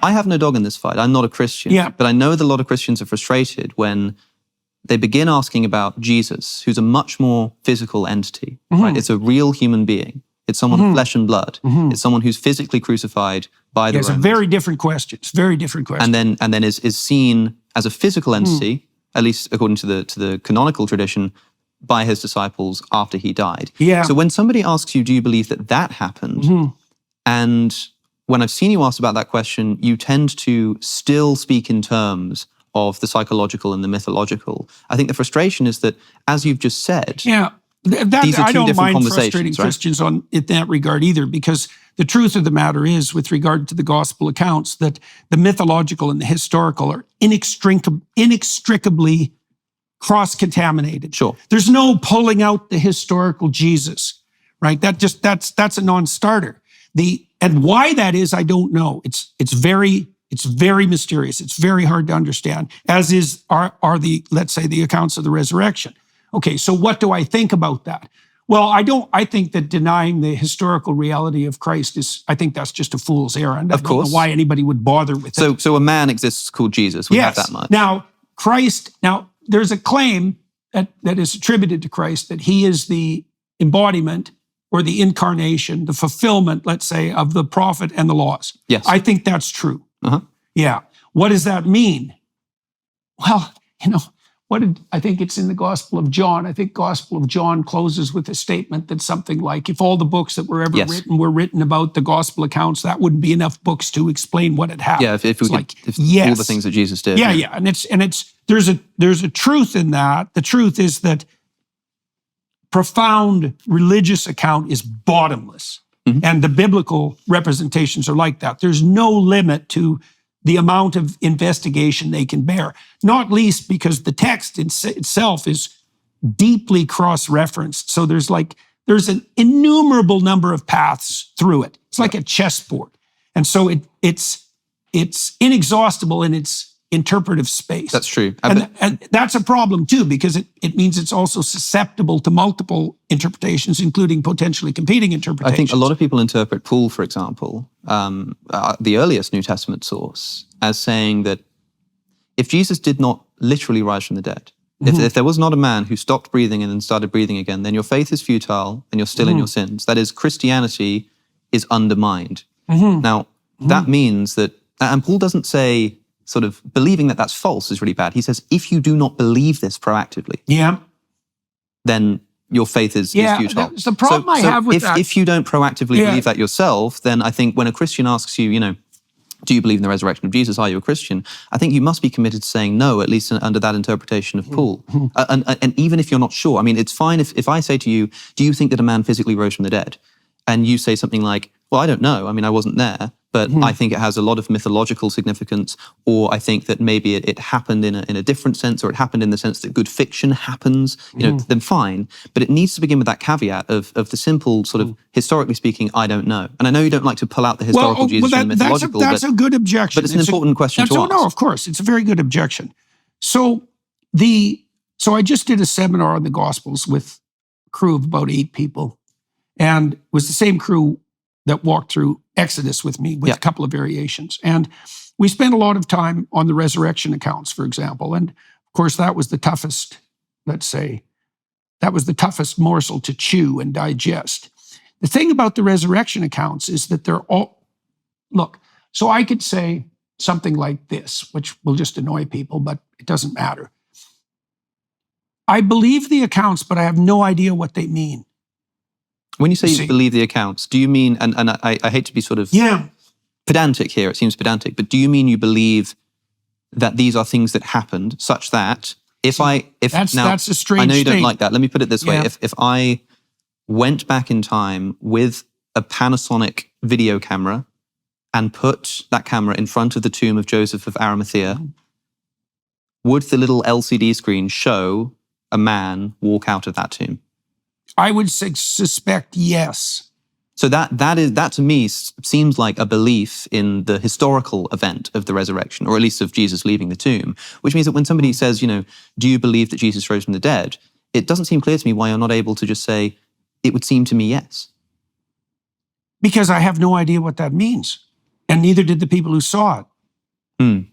I have no dog in this fight. I'm not a Christian. Yeah. But I know that a lot of Christians are frustrated when they begin asking about Jesus, who's a much more physical entity, right? It's a real human being. It's someone of flesh and blood. It's someone who's physically crucified by the Romans. It's a very different question. It's very different question. And then is seen as a physical entity, at least according to the canonical tradition, by his disciples after he died. Yeah. So when somebody asks you, do you believe that that happened? And when I've seen you ask about that question, you tend to still speak in terms of the psychological and the mythological. I think the frustration is that, as you've just said, these are I two don't different mind conversations, frustrating right? Christians in that regard either, because the truth of the matter is, with regard to the gospel accounts, that the mythological and the historical are inextricably cross-contaminated. Sure. There's no pulling out the historical Jesus, right? That's a non-starter. And why that is, I don't know. It's very mysterious. It's very hard to understand, as are the, let's say, the accounts of the resurrection. Okay, so what do I think about that? Well, I think that denying the historical reality of Christ I think that's just a fool's errand. Of course. I don't know why anybody would bother with it. So a man exists called Jesus. We have that much. Now, there's a claim that is attributed to Christ that he is the embodiment or the incarnation, the fulfillment, let's say, of the prophet and the laws. Yes. I think that's true. Uh-huh. Yeah. What does that mean? Well, I think it's in the Gospel of John. I think Gospel of John closes with a statement that's something like, if all the books that were ever written were written about the gospel accounts, that wouldn't be enough books to explain what had happened. Yeah, if all the things that Jesus did. Yeah. And there's a truth in that. The truth is that profound religious account is bottomless. And the biblical representations are like that. There's no limit to the amount of investigation they can bear, not least because the text itself is deeply cross-referenced. So there's an innumerable number of paths through it. It's like a chessboard. And so it's inexhaustible in its interpretive space. That's true. And that's a problem too, because it means it's also susceptible to multiple interpretations, including potentially competing interpretations. I think a lot of people interpret Paul, for example, the earliest New Testament source, as saying that if Jesus did not literally rise from the dead, if there was not a man who stopped breathing and then started breathing again, then your faith is futile and you're still in your sins. That is, Christianity is undermined. Now, that means that, and Paul doesn't say, sort of believing that that's false is really bad. He says, if you do not believe this proactively, then your faith is futile. That's the problem I have with that. If you don't proactively believe that yourself, then I think when a Christian asks you, do you believe in the resurrection of Jesus? Are you a Christian? I think you must be committed to saying no, at least under that interpretation of Paul. And even if you're not sure, I mean, it's fine if I say to you, do you think that a man physically rose from the dead? And you say something like, well, I don't know. I mean, I wasn't there. But I think it has a lot of mythological significance, or I think that maybe it happened in a different sense, or it happened in the sense that good fiction happens, then fine. But it needs to begin with that caveat of the simple sort of, historically speaking, I don't know. And I know you don't like to pull out the historical Jesus from the mythological. That's a good objection. But it's an important question to ask. No, of course. It's a very good objection. So I just did a seminar on the Gospels with a crew of about 8 people. And it was the same crew that walked through Exodus with me with a couple of variations. And we spent a lot of time on the resurrection accounts, for example. And of course, that was the toughest, let's say, that was the toughest morsel to chew and digest. The thing about the resurrection accounts is that they're all, so I could say something like this, which will just annoy people, but it doesn't matter. I believe the accounts, but I have no idea what they mean. When you say you believe the accounts, do you mean, and I hate to be sort of pedantic here, it seems pedantic, but do you mean you believe that these are things that happened such that that's a strange I know you don't thing. like that. Let me put it this way. If I went back in time with a Panasonic video camera and put that camera in front of the tomb of Joseph of Arimathea, would the little LCD screen show a man walk out of that tomb? I would suspect yes. So that to me seems like a belief in the historical event of the resurrection, or at least of Jesus leaving the tomb, which means that when somebody says, do you believe that Jesus rose from the dead? It doesn't seem clear to me why you're not able to just say, it would seem to me yes. Because I have no idea what that means. And neither did the people who saw it. Hmm.